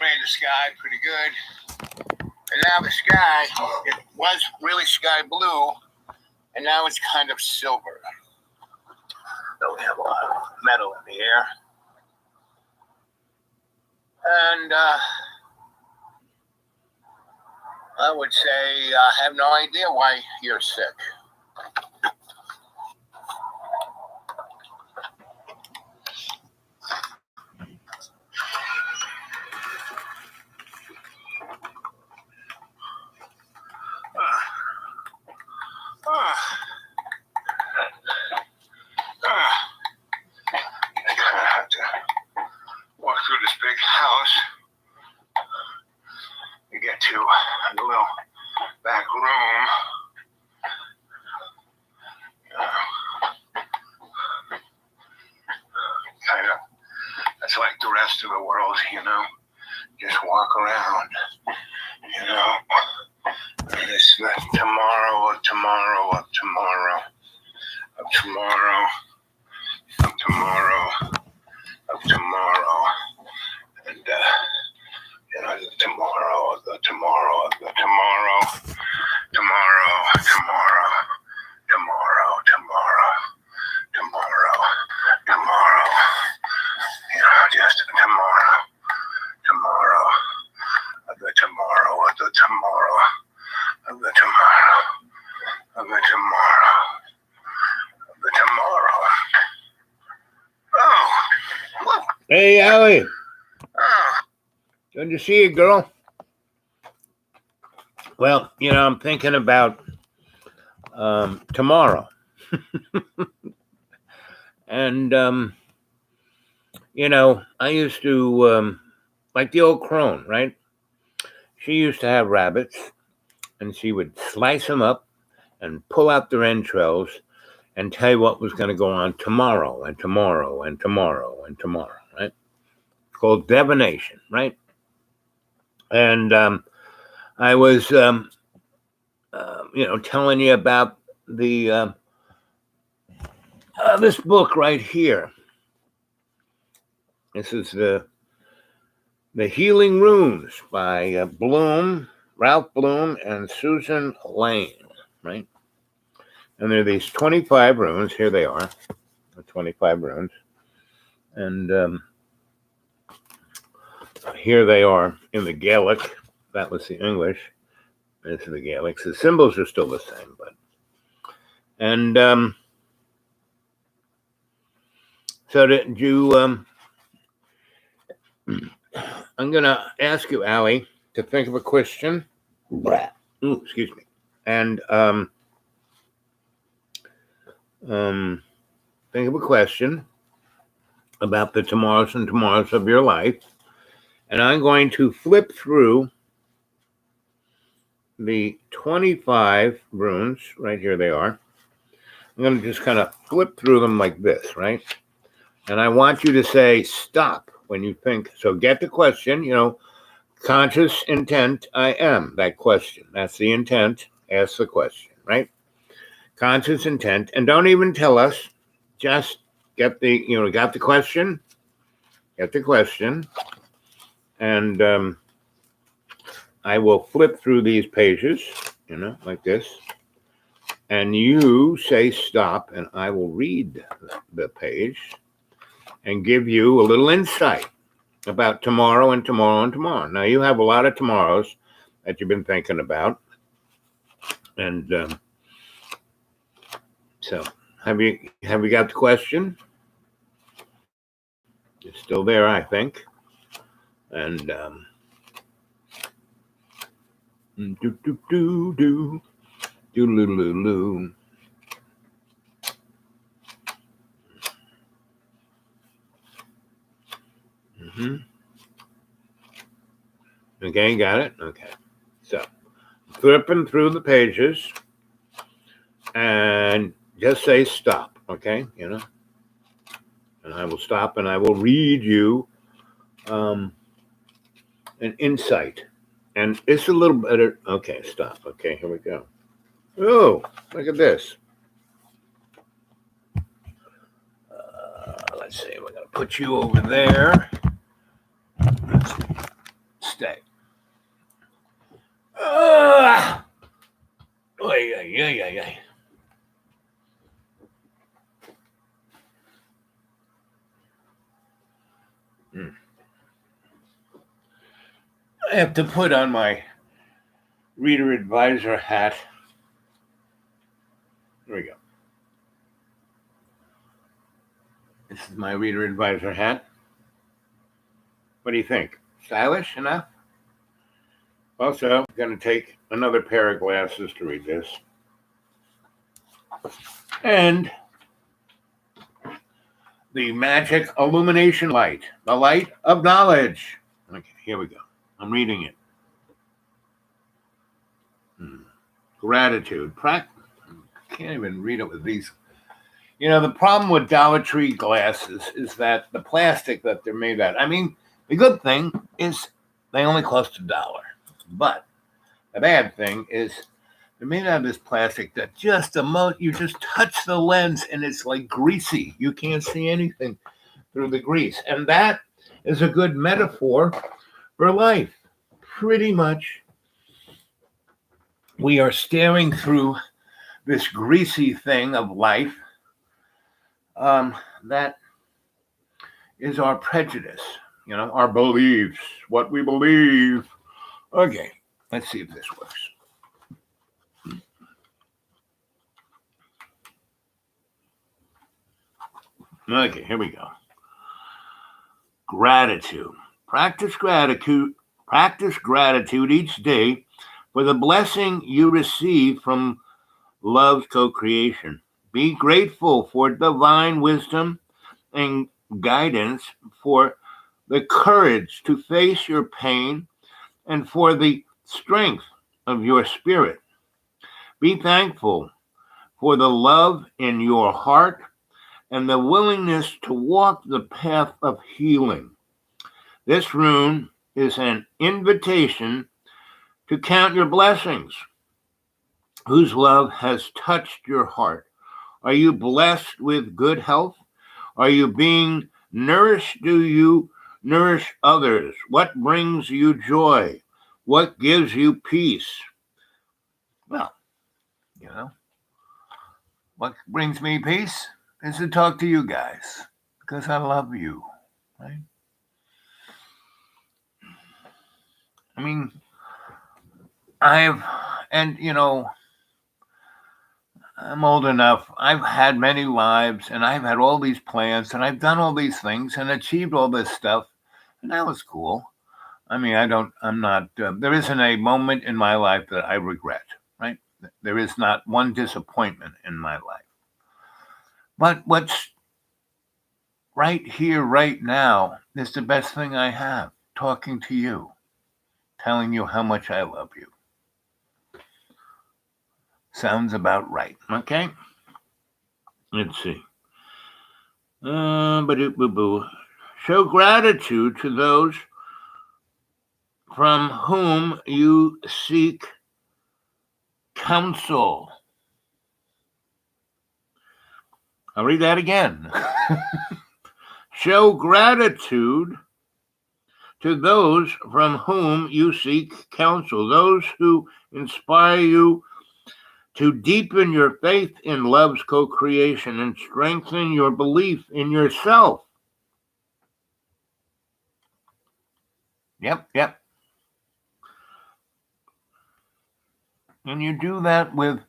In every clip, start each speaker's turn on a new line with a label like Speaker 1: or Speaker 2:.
Speaker 1: sprayed the sky pretty good. And now the sky, it was really sky blue, and now it's kind of silver. So we have a lot of metal in the air. And I would say I have no idea why you're sick. House to get to the little back room. Kind of, that's like the rest of the world, just walk around, and it's like tomorrow, of tomorrow, of tomorrow, of tomorrow, of tomorrow, of tomorrow. And, the tomorrow, the tomorrow, the tomorrow, tomorrow, tomorrow, tomorrow, tomorrow, tomorrow, tomorrow, just tomorrow, tomorrow, of the tomorrow, of the tomorrow, of the tomorrow, of the tomorrow, of the tomorrow. Oh, look.
Speaker 2: Hey, Allie. Good to see you, girl. Well, I'm thinking about tomorrow. And, I used to, like the old crone, right? She used to have rabbits, and she would slice them up and pull out their entrails and tell you what was going to go on tomorrow and tomorrow and tomorrow and tomorrow, right? It's called divination, right? And I was, telling you about the this book right here. This is the Healing Runes by Ralph Bloom, and Susan Lane, right? And there are these 25 runes. Here they are, the 25 runes, and here they are in the Gaelic. That was the English. This is the Gaelic. The symbols are still the same, and so did you? I'm gonna ask you, Allie, to think of a question. Ooh, excuse me, and think of a question about the tomorrows and tomorrows of your life. And I'm going to flip through the 25 runes. Right here they are. I'm going to just kind of flip through them like this, right? And I want you to say stop when you think. So get the question, conscious intent, I am that question. That's the intent. Ask the question, right? Conscious intent. And don't even tell us. Just get the, got the question? Get the question. And I will flip through these pages, like this. And you say stop, and I will read the page and give you a little insight about tomorrow and tomorrow and tomorrow. Now, you have a lot of tomorrows that you've been thinking about. And so have you got the question? It's still there, I think. And do-do-do-do, do-loo-loo-loo. Okay, got it? Okay. So, flipping through the pages and just say stop, okay? And I will stop and I will read you an insight. And it's a little better. Okay, stop. Okay, here we go. Oh, look at this. Let's see. We're going to put you over there. Oy, oy, oy, oy, oy. I have to put on my reader advisor hat. There we go. This is my reader advisor hat. What do you think? Stylish enough? Also, I'm going to take another pair of glasses to read this. And the magic illumination light, the light of knowledge. Okay, here we go. I'm reading it. Gratitude. Can't even read it with these. You know, the problem with Dollar Tree glasses is that the plastic that they're made out. I mean, the good thing is they only cost $1. But the bad thing is they're made out of this plastic that you just touch the lens and it's like greasy. You can't see anything through the grease. And that is a good metaphor for life. Pretty much, we are staring through this greasy thing of life that is our prejudice, our beliefs, what we believe. Okay, let's see if this works. Okay, here we go. Gratitude. Practice gratitude each day for the blessing you receive from love's co-creation. Be grateful for divine wisdom and guidance, for the courage to face your pain, and for the strength of your spirit. Be thankful for the love in your heart and the willingness to walk the path of healing. This rune is an invitation to count your blessings. Whose love has touched your heart? Are you blessed with good health? Are you being nourished? Do you nourish others? What brings you joy? What gives you peace? Well, what brings me peace is to talk to you guys because I love you, right? I mean, I'm old enough. I've had many lives and I've had all these plans and I've done all these things and achieved all this stuff. And that was cool. I mean, there isn't a moment in my life that I regret, right? There is not one disappointment in my life. But what's right here, right now, is the best thing I have. Talking to you, telling you how much I love you. Sounds about right. Okay. Let's see. Show gratitude to those from whom you seek counsel. I'll read that again. Show gratitude to those from whom you seek counsel, those who inspire you to deepen your faith in love's co-creation and strengthen your belief in yourself. Yep. And you do that with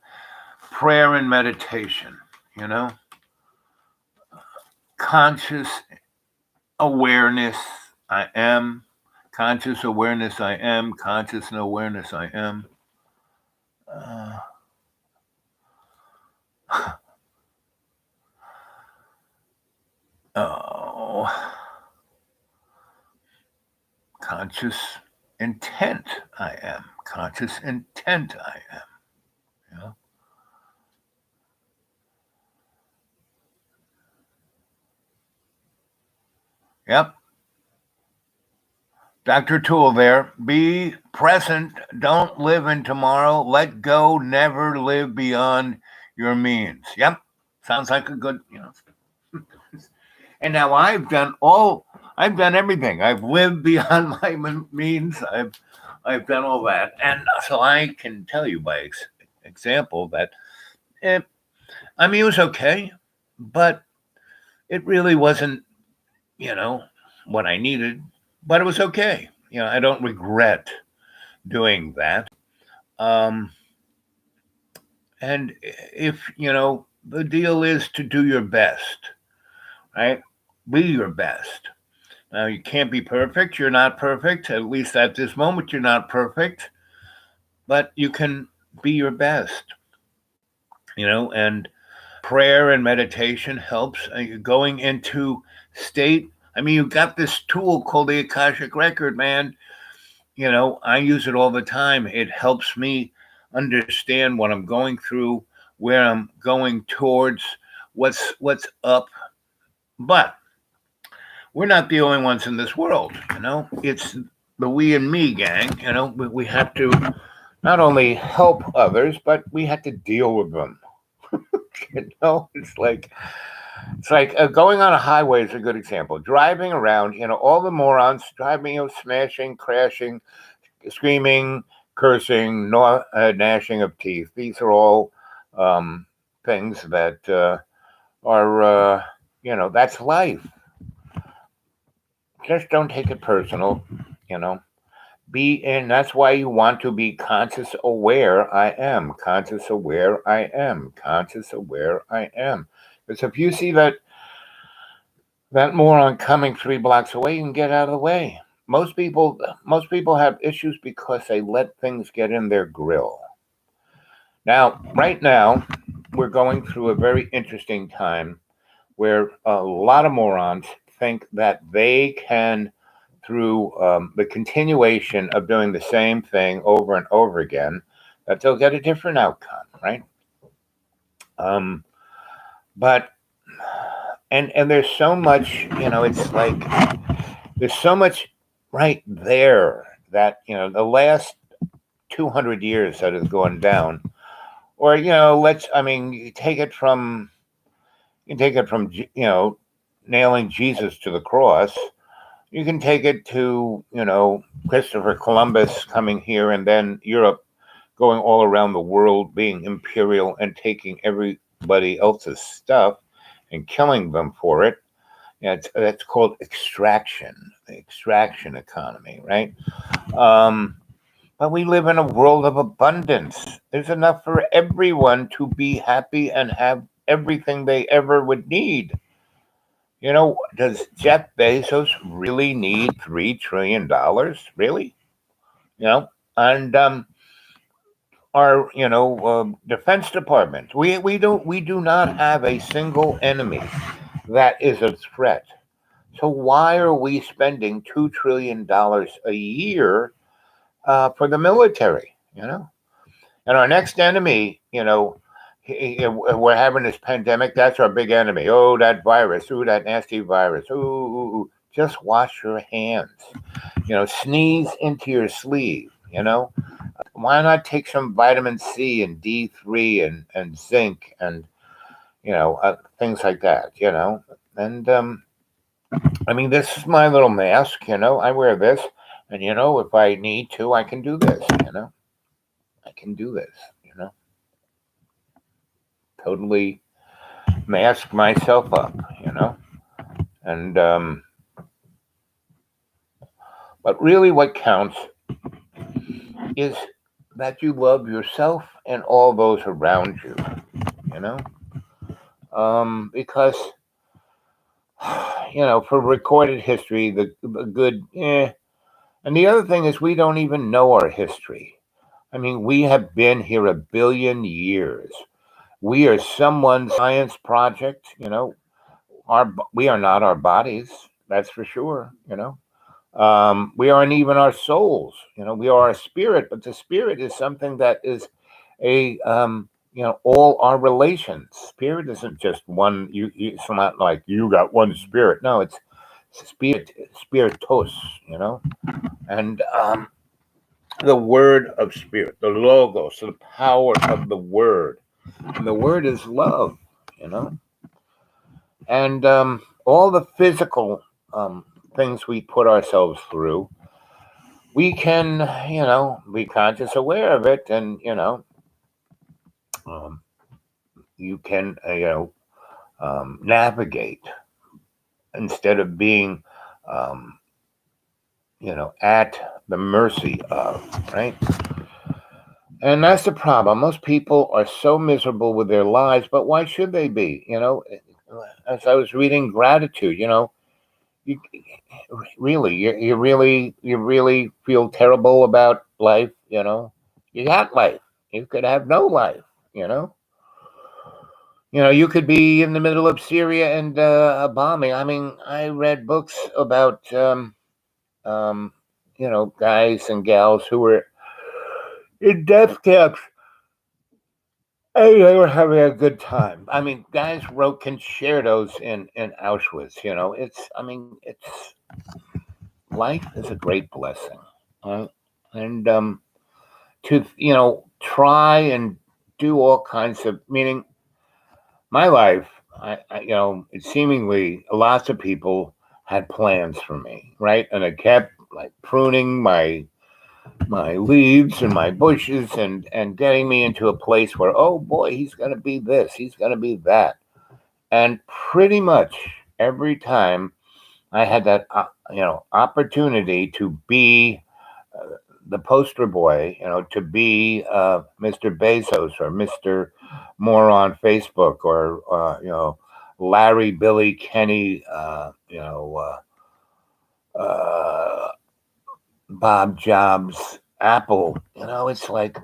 Speaker 2: prayer and meditation, Conscious awareness, I am. Conscious awareness, I am. Conscious awareness, I am. Conscious intent, I am. Conscious intent, I am. Yep. Dr. Toole there. Be present. Don't live in tomorrow. Let go. Never live beyond your means. Yep. Sounds like a good, And now I've done everything. I've lived beyond my means. I've I've done all that. And so I can tell you by example that eh, I mean, it was okay, but it really wasn't, you know, what I needed, but it was okay. I don't regret doing that. Um, and if, the deal is to do your best, right? Be your best. Now, you can't be perfect. You're not perfect. At least at this moment, you're not perfect, but you can be your best, and prayer and meditation helps. You're going into state. I mean, you got this tool called the Akashic Record, man. I use it all the time. It helps me understand what I'm going through, where I'm going towards, what's up. But we're not the only ones in this world. It's the we and me gang. We have to not only help others, but we have to deal with them. It's like going on a highway is a good example. Driving around, all the morons driving, smashing, crashing, screaming, cursing, gnashing of teeth. These are all things that are, that's life. Just don't take it personal, you know. That's why you want to be conscious aware. I am conscious aware. I am conscious aware. I am. Because if you see that moron coming 3 blocks away, you can get out of the way. Most people have issues because they let things get in their grill. Now, right now, we're going through a very interesting time where a lot of morons think that they can, through the continuation of doing the same thing over and over again, that they'll get a different outcome, right? But and there's so much, it's like there's so much right there that the last 200 years that has gone down, or you take it from nailing Jesus to the cross. You can take it to Christopher Columbus coming here, and then Europe going all around the world, being imperial and taking everybody else's stuff and killing them for it. That's called extraction, the extraction economy, right? But we live in a world of abundance. There's enough for everyone to be happy and have everything they ever would need. Does Jeff Bezos really need $3 trillion? Really? And our Defense Department, we do not have a single enemy that is a threat. So why are we spending $2 trillion a year for the military? And our next enemy, we're having this pandemic. That's our big enemy. Oh, that virus. Oh, that nasty virus. Ooh. Just wash your hands. Sneeze into your sleeve. Why not take some vitamin C and D3 and zinc and things like that. And this is my little mask. I wear this, and if I need to, I can do this. I can do this. Totally mask myself up. And but really, what counts is that you love yourself and all those around you. Because for recorded history, the good, and the other thing is we don't even know our history. We have been here 1 billion years. We are someone's science project. We are not our bodies. That's for sure. We aren't even our souls. We are a spirit, but the spirit is something that is a all our relations. Spirit isn't just one. It's not like you got one spirit. No, it's spiritus. And the word of spirit, the logos, the power of the word, and the word is love. And all the physical things we put ourselves through we can, be conscious, aware of it, and um, you can, navigate instead of being, um, at the mercy of, right? And that's the problem. Most people are so miserable with their lives, but why should they be? As I was reading gratitude, you really, you really feel terrible about life. You got life. You could have no life. You know, you could be in the middle of Syria and a bombing. I mean, I read books about um, guys and gals who were in death camps. Hey, they were having a good time. I mean, guys wrote concertos in Auschwitz. I mean, life is a great blessing, right? And to try and do all kinds of meaning. My life, it seemingly lots of people had plans for me, right? And I kept like pruning my leaves and my bushes and getting me into a place where, oh boy, he's going to be this, he's going to be that. And pretty much every time I had that opportunity to be the poster boy, to be Mr. Bezos or Mr. Moore on Facebook or Larry, Billy, Kenny, Bob Jobs, Apple. It's like,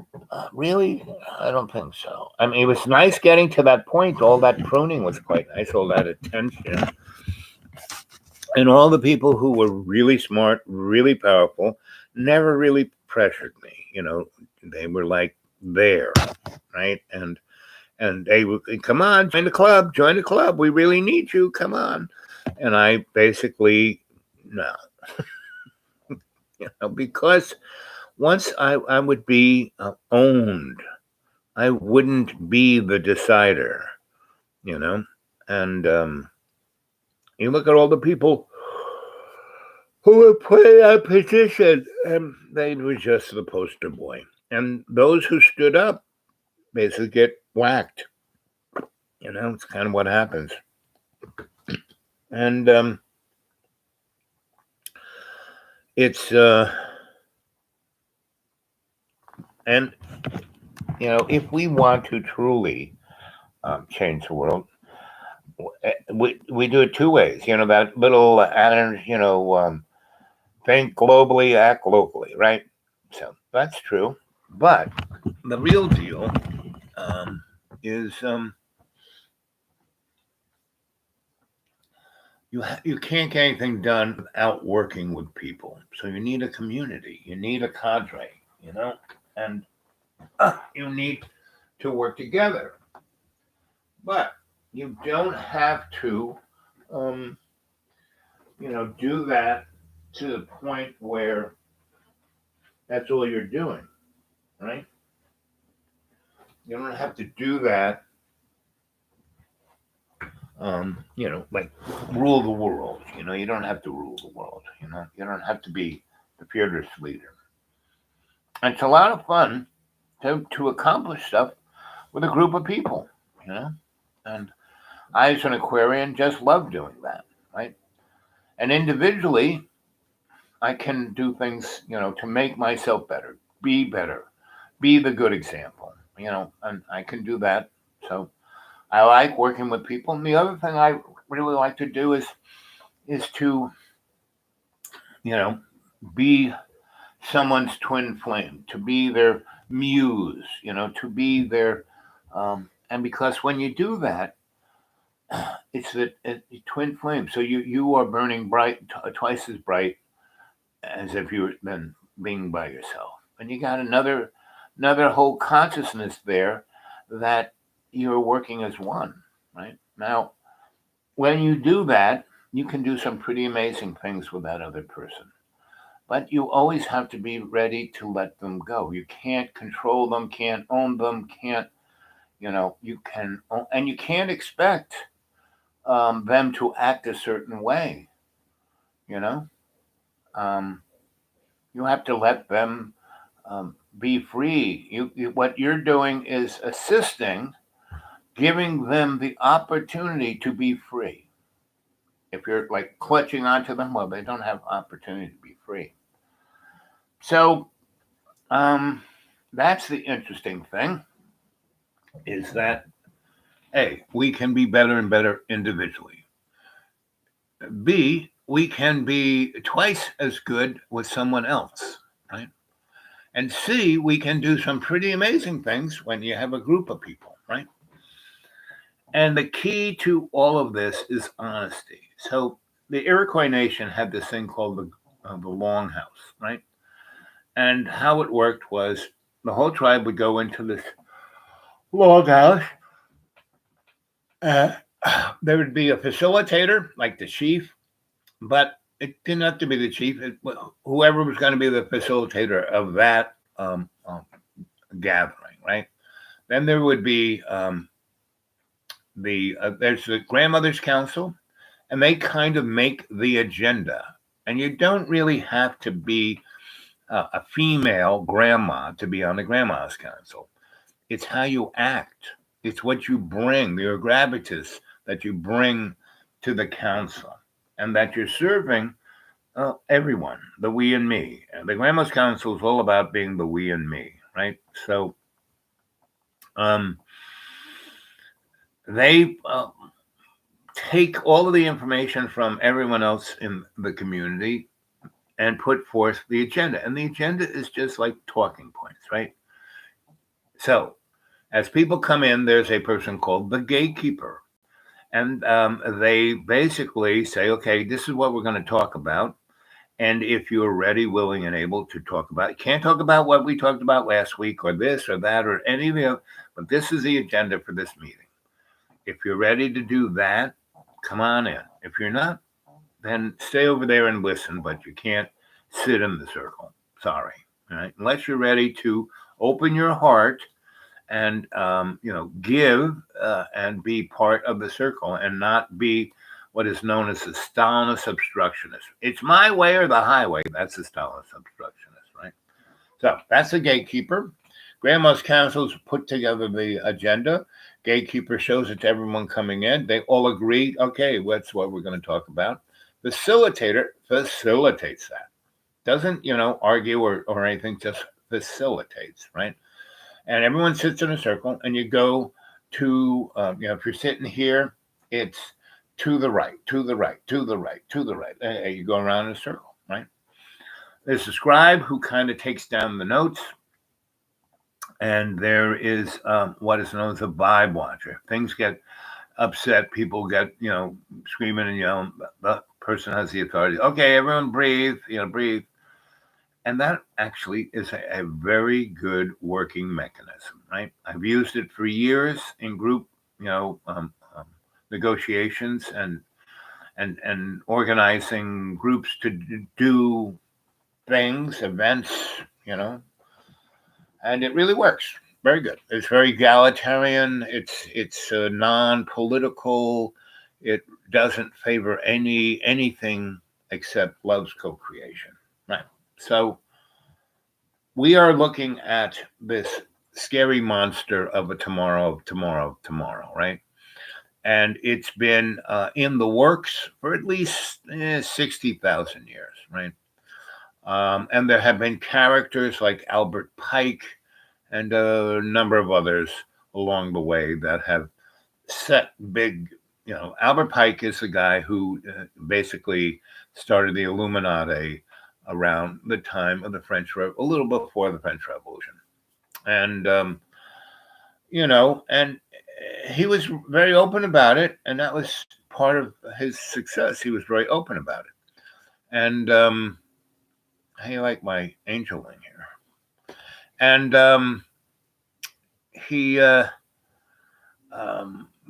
Speaker 2: really? I don't think so. I mean, it was nice getting to that point. All that pruning was quite nice, all that attention. And all the people who were really smart, really powerful, never really pressured me. They were like there, right? And they would come on, join the club. We really need you. Come on. And I basically no, because once I would be owned, I wouldn't be the decider, you know. And you look at all the people who were put in that position, and they were just the poster boy. And those who stood up basically get whacked. It's kind of what happens. And it's and if we want to truly change the world, we do it two ways. That little think globally, act locally, right? So that's true. But the real deal is you can't get anything done without working with people. So you need a community, you need a cadre, and you need to work together. But you don't have to, um, do that to the point where that's all you're doing, right? You don't have to do that, like rule the world. You don't have to rule the world. You don't have to be the fearless leader. And it's a lot of fun to accomplish stuff with a group of people, you know. And I, as an Aquarian, just love doing that, right? And individually, I can do things, to make myself better, be the good example, and I can do that. So I like working with people. And the other thing I really like to do is to, you know, be someone's twin flame, to be their muse, to be their, and because when you do that, it's the twin flame. So you are burning bright, twice as bright as if you were been being by yourself, and you got another whole consciousness there that you're working as one. Right now, when you do that, you can do some pretty amazing things with that other person. But you always have to be ready to let them go. You can't control them, can't own them, can't, you can, and you can't expect them to act a certain way, you know? Um, You have to let them be free. What you're doing is assisting, giving them the opportunity to be free. If you're like clutching onto them, well, they don't have opportunity to be free. So that's the interesting thing, is that A, we can be better and better individually. B, we can be twice as good with someone else, right? And C, we can do some pretty amazing things when you have a group of people, right? And the key to all of this is honesty. So the Iroquois Nation had this thing called the Longhouse, right? And how it worked was the whole tribe would go into this longhouse. Uh, there would be a facilitator, like the chief, but it didn't have to be the chief. Whoever was going to be the facilitator of that gathering, right? Then there would be there's the grandmother's council, and they kind of make the agenda. And you don't really have to be a female grandma to be on the grandma's council. It's how you act. It's what you bring, your gravitas that you bring to the council, and that you're serving everyone, the we and me. And the grandma's council is all about being the we and me, right? So they take all of the information from everyone else in the community and put forth the agenda. And the agenda is just like talking points, right? So as people come in, there's a person called the gatekeeper. And they basically say, okay, this is what we're going to talk about. And if you're ready, willing, and able to talk about it, can't talk about what we talked about last week or this or that or any of the other, but this is the agenda for this meeting. If you're ready to do that, come on in. If you're not, then stay over there and listen, but you can't sit in the circle. Sorry. All right. Unless you're ready to open your heart and, give and be part of the circle and not be what is known as the Stalinist obstructionist. It's my way or the highway. That's the Stalinist obstructionist, right? So that's the gatekeeper. Grandma's councils put together the agenda. Gatekeeper shows it to everyone coming in. They all agree, okay, that's what we're going to talk about. Facilitator facilitates that. Doesn't, argue or anything, just facilitates, right? And everyone sits in a circle, and you go to, if you're sitting here, it's to the right, to the right, to the right, to the right. And you go around in a circle, right? There's a scribe who kind of takes down the notes. And there is what is known as a vibe watcher. Things get upset. People get, screaming and yelling. The person has the authority. Okay, everyone breathe, breathe. And that actually is a very good working mechanism, right? I've used it for years in group, negotiations and organizing groups to do things, events, and it really works. Very good. It's very egalitarian. It's non-political. It doesn't favor anything except love's co-creation, right? So we are looking at this scary monster of a tomorrow, right? And it's been in the works for at least 60,000 years, right? And there have been characters like Albert Pike and a number of others along the way that have set big, Albert Pike is the guy who basically started the Illuminati around the time of the a little before the French Revolution. And, and he was very open about it. And that was part of his success. He was very open about it. And how you like my angel in here? And he,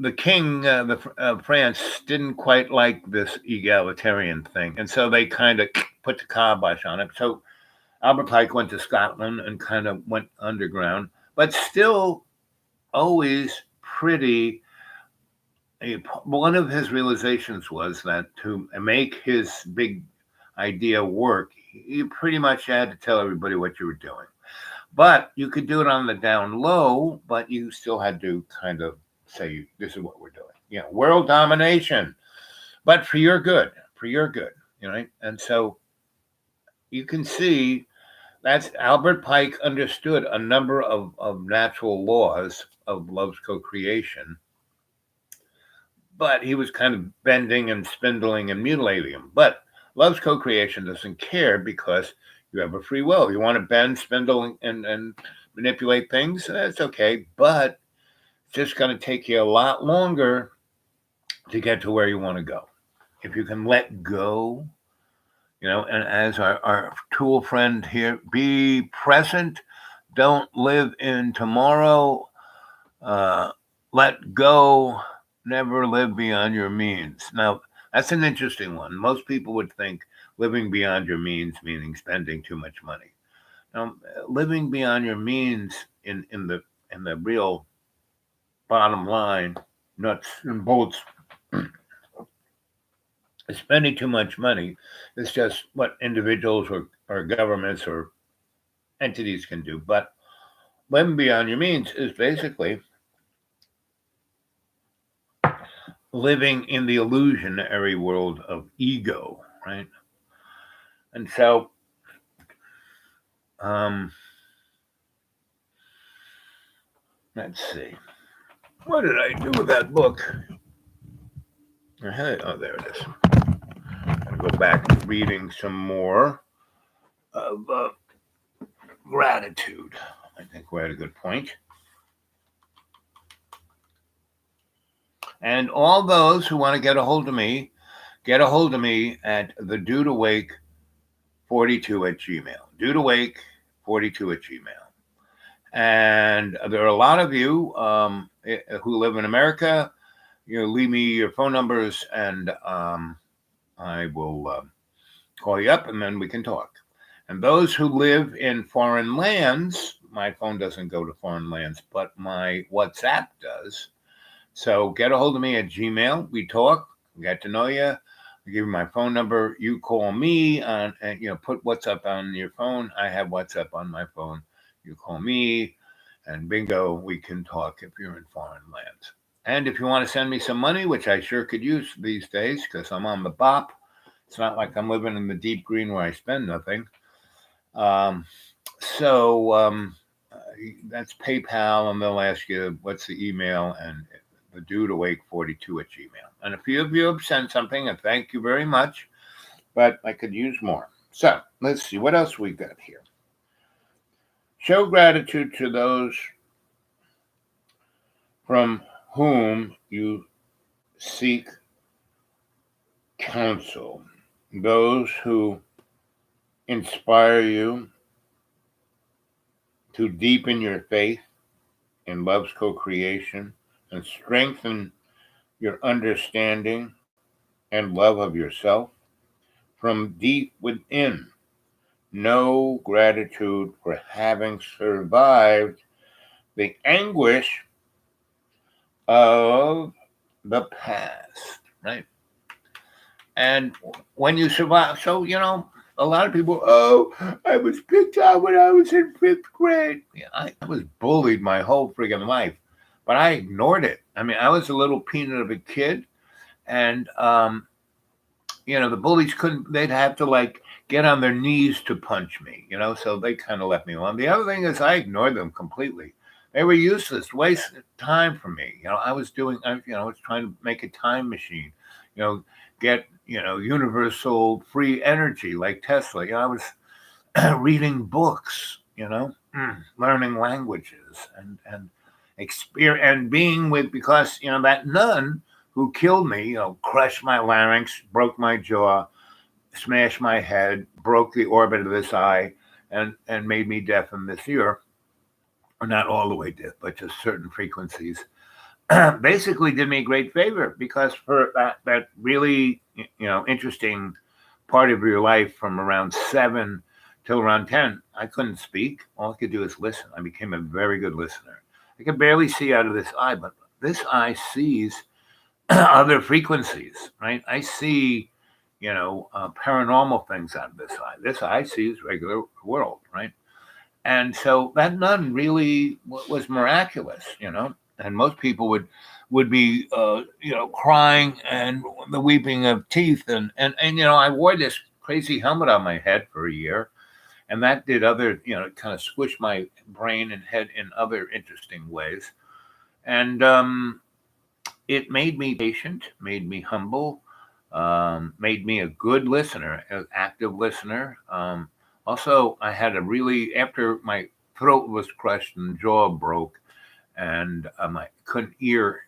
Speaker 2: the king of France didn't quite like this egalitarian thing. And so they kind of put the kibosh on it. So Albert Pike went to Scotland and kind of went underground, but still always pretty. One of his realizations was that to make his big idea work, you pretty much had to tell everybody what you were doing. But you could do it on the down low, but you still had to kind of say, this is what we're doing. World domination, but for your good, right? And so you can see that's Albert Pike understood a number of natural laws of love's co-creation, but he was kind of bending and spindling and mutilating them. But love's co-creation doesn't care because you have a free will. You want to bend, spindle, and manipulate things, that's okay. But it's just going to take you a lot longer to get to where you want to go. If you can let go, and as our tool friend here, be present, don't live in tomorrow, let go, never live beyond your means. Now, that's an interesting one. Most people would think living beyond your means meaning spending too much money. Now, living beyond your means in the real bottom line, nuts and bolts, spending too much money is just what individuals or governments or entities can do. But living beyond your means is basically living in the illusionary world of ego, right? And so, let's see. What did I do with that book? Oh, there it is. I'll go back to reading some more of gratitude. I think we're at a good point. And all those who want to get a hold of me at the dudeawake42@gmail. Dudeawake42@gmail. And there are a lot of you who live in America. Leave me your phone numbers, and I will call you up, and then we can talk. And those who live in foreign lands, my phone doesn't go to foreign lands, but my WhatsApp does. So get a hold of me at Gmail. We talk, get to know you. I give you my phone number. You call me and put WhatsApp on your phone. I have WhatsApp on my phone. You call me, and bingo, we can talk if you're in foreign lands. And if you want to send me some money, which I sure could use these days because I'm on the bop. It's not like I'm living in the deep green where I spend nothing. That's PayPal, and they'll ask you what's the email, and the dudeawake42@gmail. And a few of you have sent something, and thank you very much, but I could use more. So let's see what else we got here. Show gratitude to those from whom you seek counsel, those who inspire you to deepen your faith in love's co-creation and strengthen your understanding and love of yourself from deep within. Know gratitude for having survived the anguish of the past, right? And when you survive, so, a lot of people, I was picked on when I was in 5th grade. Yeah, I was bullied my whole friggin' life, but I ignored it. I mean, I was a little peanut of a kid, and, the bullies they'd have to get on their knees to punch me, so they kind of left me alone. The other thing is I ignored them completely. They were useless, wasted time for me. I was trying to make a time machine, get, universal free energy like Tesla. I was reading books, learning languages and being with, because, that nun who killed me, crushed my larynx, broke my jaw, smashed my head, broke the orbit of this eye, and made me deaf in this ear. Or not all the way deaf, but just certain frequencies. Basically did me a great favor, because for that really, interesting part of your life from around 7 till around 10, I couldn't speak. All I could do is listen. I became a very good listener. I could barely see out of this eye, but this eye sees other frequencies, right? I see paranormal things on this eye. This eye sees regular world, right? And so that nun really was miraculous. And most people would be crying and the weeping of teeth, and I wore this crazy helmet on my head for a year, and that did other kind of squish my brain and head in other interesting ways, and it made me patient, made me humble, made me a good listener, an active listener. Also, I had a really, after my throat was crushed and jaw broke, and I couldn't hear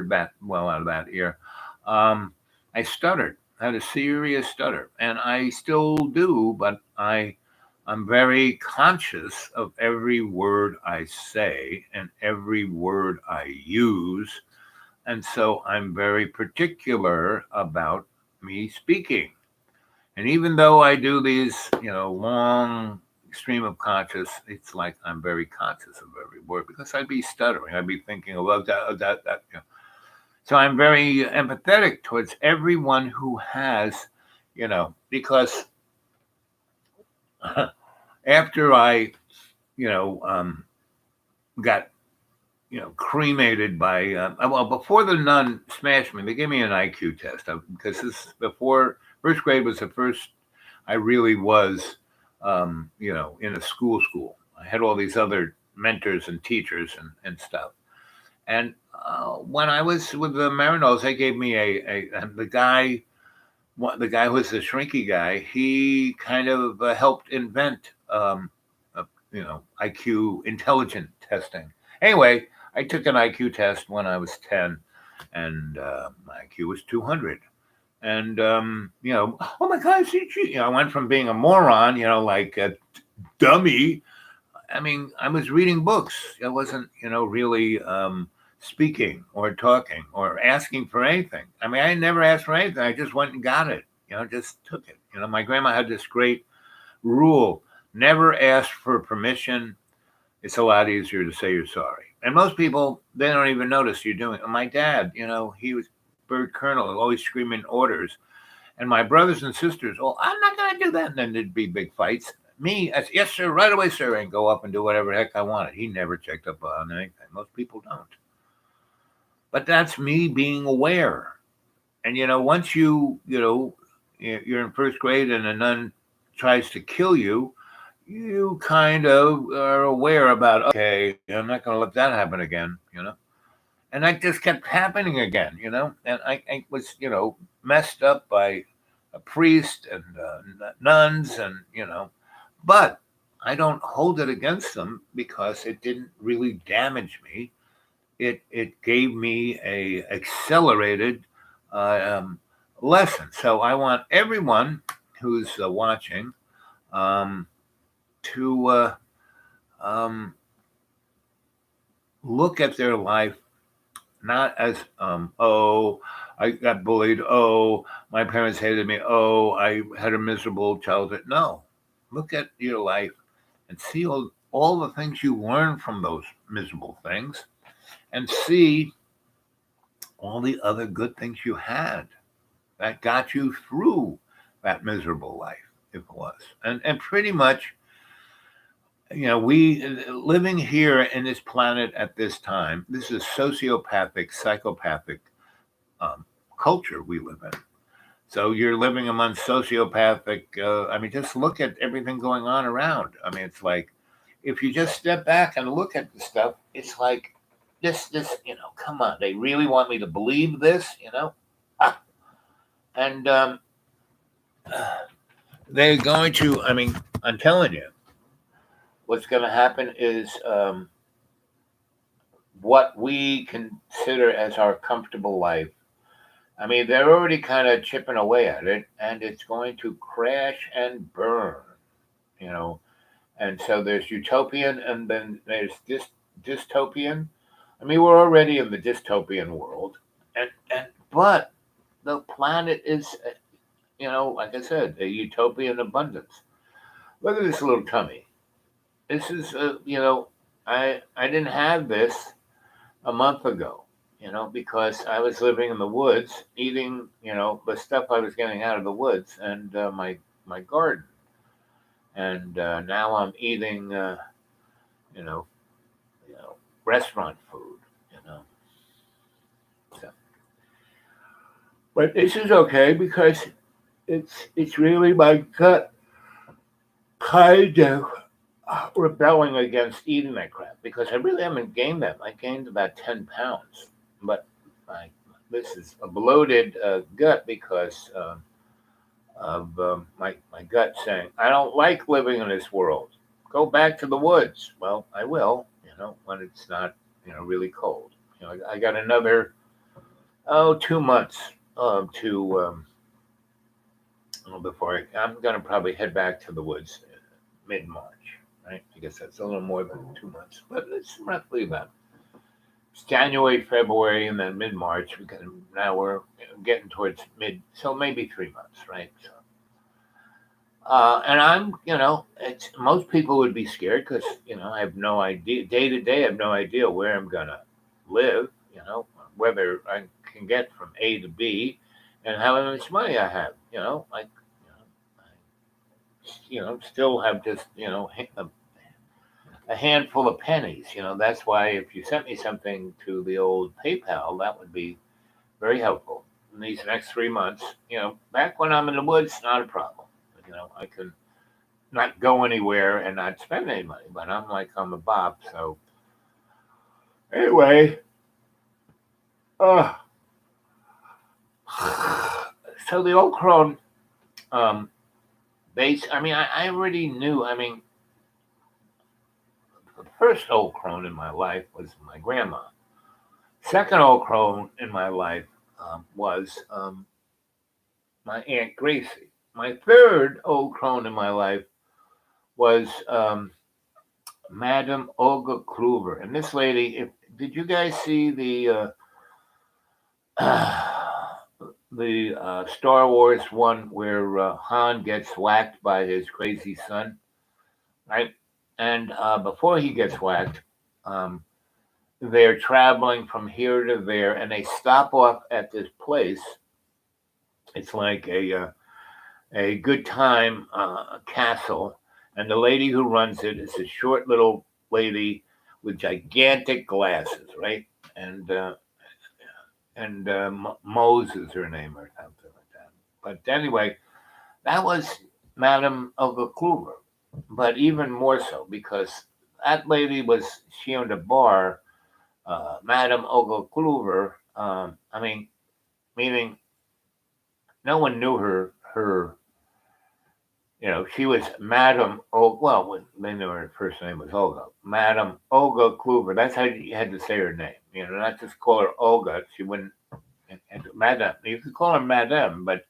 Speaker 2: that well out of that ear. Um, I stuttered. I had a serious stutter, and I still do, but I'm very conscious of every word I say and every word I use, and so I'm very particular about me speaking. And even though I do these, long stream of conscious, it's like I'm very conscious of every word because I'd be stuttering. I'd be thinking about that. So I'm very empathetic towards everyone who has, because after I, you know, um, got, cremated by, well, before the nun smashed me, they gave me an IQ test because this before first grade was the first I really was, in a school. I had all these other mentors and teachers and stuff. And when I was with the Marinos, they gave me the guy who was the shrinky guy. He kind of helped invent, IQ intelligent testing. Anyway, I took an IQ test when I was 10, and my IQ was 200. And oh my gosh, I went from being a moron, like a dummy. I mean, I was reading books. I wasn't, really speaking or talking or asking for anything. I mean, I never asked for anything. I just went and got it. Just took it. My grandma had this great rule: never ask for permission. It's a lot easier to say you're sorry. And most people, they don't even notice you're doing it. My dad, he was bird colonel, always screaming orders. And my brothers and sisters, oh, I'm not going to do that. And then there'd be big fights. Me, I said, yes, sir, right away, sir, and go up and do whatever the heck I wanted. He never checked up on anything. Most people don't. But that's me being aware. And, once you're in first grade and a nun tries to kill you, you kind of are aware about, okay, I'm not going to let that happen again. And that just kept happening again. And I was, messed up by a priest and nuns, and but I don't hold it against them because it didn't really damage me. It gave me a accelerated uh, um, lesson. So I want everyone who's watching um, to um, look at their life not as oh, I got bullied, oh, my parents hated me, oh, I had a miserable childhood. No, look at your life and see all the things you learned from those miserable things, and see all the other good things you had that got you through that miserable life, if it was. And pretty much, we living here in this planet at this time, this is sociopathic, psychopathic um, culture we live in. So you're living among sociopathic. I mean, just look at everything going on around. I mean, it's like if you just step back and look at the stuff, it's like this. Come on, they really want me to believe this. Ah, and they're going to. I mean, I'm telling you, what's going to happen is what we consider as our comfortable life. I mean, they're already kind of chipping away at it, and it's going to crash and burn. You know, and so there's utopian, and then there's dystopian. I mean, we're already in the dystopian world, and but the planet is, like I said, a utopian abundance. Look at this little tummy. This is, I didn't have this a month ago. because I was living in the woods, eating, the stuff I was getting out of the woods and my garden, and now I'm eating, you know, you know, restaurant food, you know. So, but this is okay because it's really my gut kind of rebelling against eating that crap because I really haven't gained that. I gained about 10 pounds, but I, this is a bloated gut because of my gut saying I don't like living in this world. Go back to the woods. Well, I will, when it's not really cold. I got another 2 months to before I'm going to probably head back to the woods mid March, right? I guess that's a little more than 2 months, but it's roughly about it's January, February, and then mid March. Now we're getting towards mid, so maybe 3 months, right? So, and I'm, it's most people would be scared because I have no idea day to day. I have no idea where I'm gonna live. Whether I can get from A to B, and how much money I have. Like still have just a handful of pennies. That's why if you sent me something to the old PayPal, that would be very helpful in these next 3 months. Back when I'm in the woods, not a problem. I can not go anywhere and not spend any money, but I'm like I'm a bop. So anyway, uh, so the old crone base. I mean, I already knew. I mean, the first old crone in my life was my grandma. Second old crone in my life was my aunt Gracie. My third old crone in my life was Madame Olga Kluver. And this lady, did you guys see the Star Wars one where Han gets whacked by his crazy son, right? And before he gets whacked, um, they're traveling from here to there, and they stop off at this place. It's like a good time castle, and the lady who runs it is a short little lady with gigantic glasses, right? And Mose is her name or something like that. But anyway, that was Madame Olga Kluver, but even more so because that lady she owned a bar, Madame Olga Kluver. I mean, meaning no one knew her. She was Madame. Oh, well, they knew her first name was Olga. Madame Olga Kluver. That's how you had to say her name. Not just call her Olga. She wouldn't. And Madame. You could call her Madame, but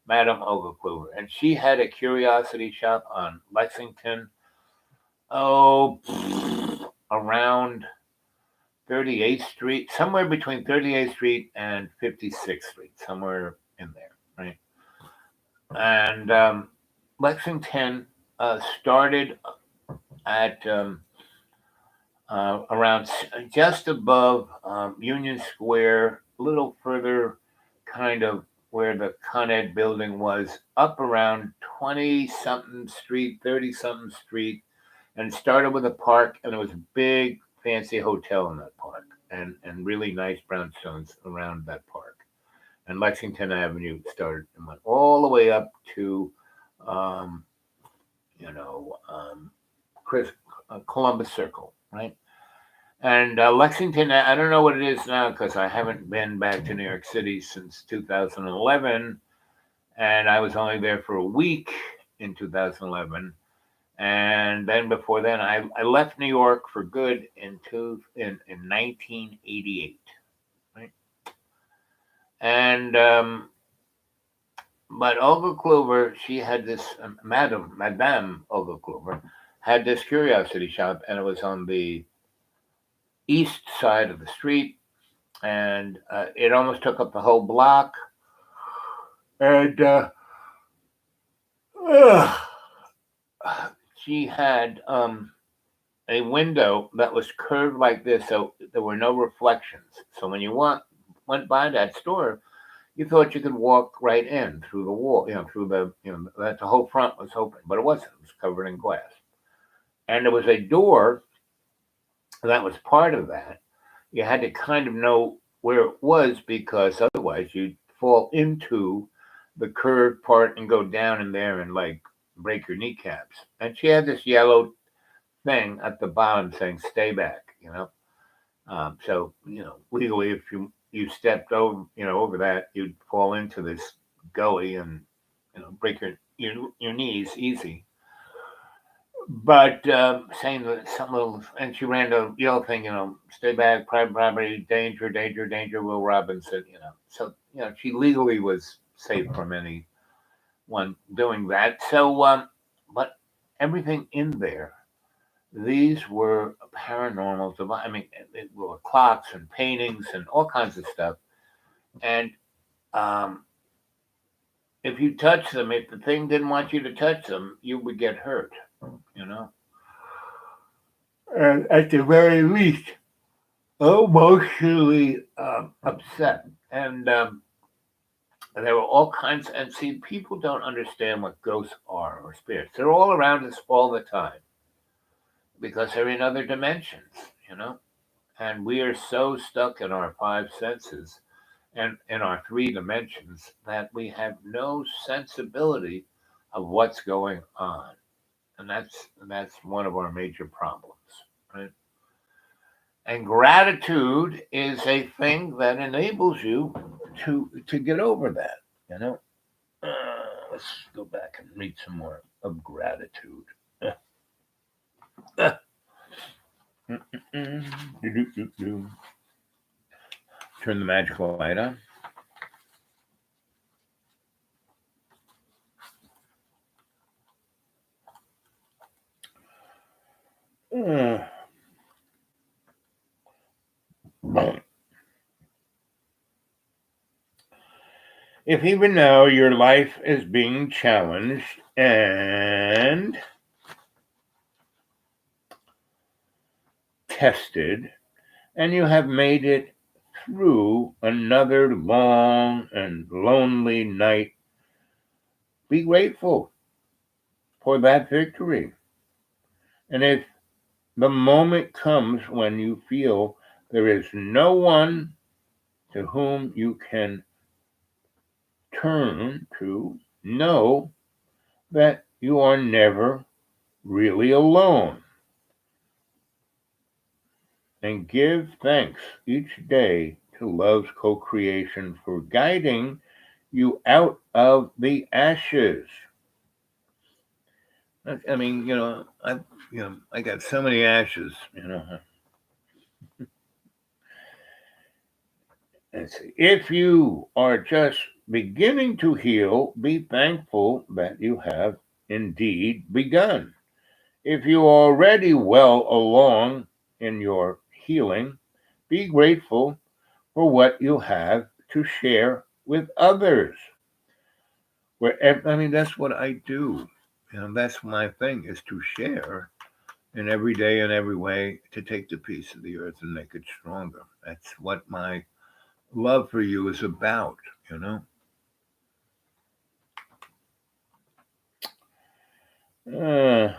Speaker 2: Madame Olga Kluver. And she had a curiosity shop on Lexington. Oh, around 38th Street, somewhere between 38th Street and 56th Street, somewhere in there, right? And Lexington started at around just above Union Square, a little further, kind of where the Con Ed building was, up around 20 something street, 30 something street, and started with a park, and there was a big, fancy hotel in that park, and really nice brownstones around that park. And Lexington Avenue started and went all the way up to, um, you know, um, Chris, Columbus Circle, right? And Lexington, I don't know what it is now because I haven't been back to New York City since 2011, and I was only there for a week in 2011. And then before then, I left New York for good in 1988, right? And but Olga Kluver, she had this Madame Olga Kluver, had this curiosity shop, and it was on the east side of the street, and it almost took up the whole block. And uh, she had a window that was curved like this, so there were no reflections. So when you went by that store, you thought you could walk right in through the wall, through that the whole front was open, but it wasn't. It was covered in glass, and there was a door that was part of that. You had to kind of know where it was because otherwise you'd fall into the curved part and go down in there and like break your kneecaps. And she had this yellow thing at the bottom saying "Stay back." So legally, if you stepped over that, you'd fall into this gully and break your knees easy. But saying that some little, and she ran the yellow thing, stay back, private property, danger, danger, danger. Will Robinson. So she legally was safe from anyone doing that. So, but everything in there, these were paranormal devices. I mean, it were clocks and paintings and all kinds of stuff. And um, if you touch them, if the thing didn't want you to touch them, you would get hurt. You know, and at the very least, emotionally upset. And there were all kinds. And see, people don't understand what ghosts are or spirits. They're all around us all the time because they're in other dimensions. You know. And we are so stuck in our five senses and in our three dimensions that we have no sensibility of what's going on. And that's one of our major problems, right? And gratitude is a thing that enables you to get over that, you know. Let's go back and read some more of gratitude. Turn the magical light on. Uh, If even now your life is being challenged and tested, and you have made it through another long and lonely night, be grateful for that victory. And if the moment comes when you feel there is no one to whom you can turn to, know that you are never really alone. And give thanks each day to love's co creation for guiding you out of the ashes. I mean, I got so many ashes. Let's see. If you are just beginning to heal, be thankful that you have indeed begun. If you are already well along in your healing, be grateful for what you have to share with others. I mean, that's what I do. That's my thing is to share in every day in every way to take the piece of the earth and make it stronger. That's what my love for you is about, you know. Uh,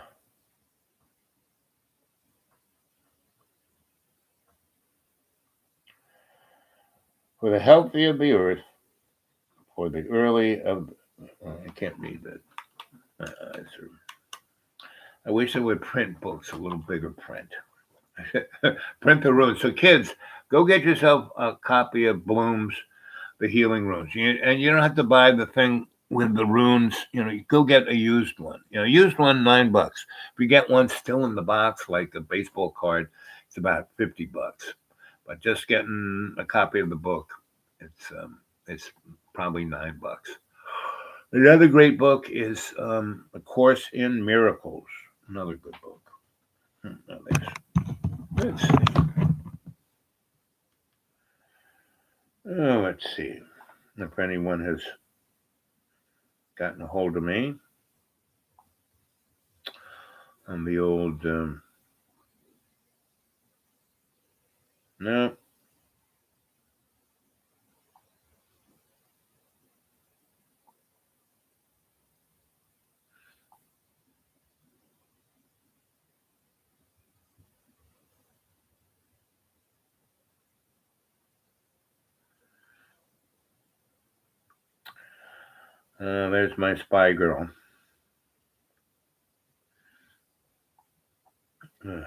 Speaker 2: for the healthy of the earth, for the early of, I can't read that. I wish I would print books a little bigger print. Print the runes. So kids, go get yourself a copy of Bloom's The Healing Runes. And you don't have to buy the thing with the runes. You go get a used one. Used one, $9. If you get one still in the box, like a baseball card, it's about $50. But just getting a copy of the book, it's probably $9. The other great book is A Course in Miracles. Another good book. Let's see. Let's see if anyone has gotten a hold of me on the old No. There's my spy girl. Hmm.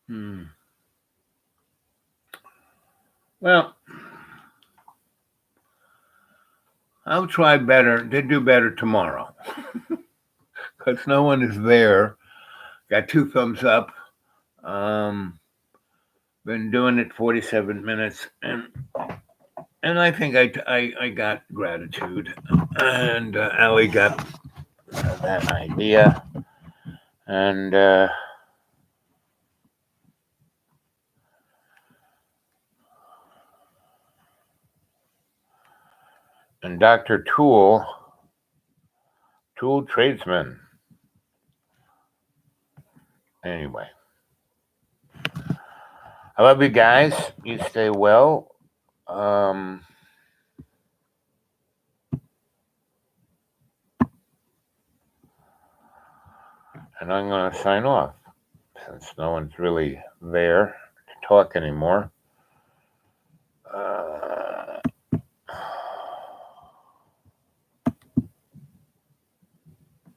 Speaker 2: Hmm. Well, I'll try better to do better tomorrow because no one is there. Got 2 thumbs up. Been doing it 47 minutes, and I think I got gratitude, and Allie got that idea, and Dr. Tool Tradesman. Anyway, I love you guys. You stay well. And I'm going to sign off since no one's really there to talk anymore.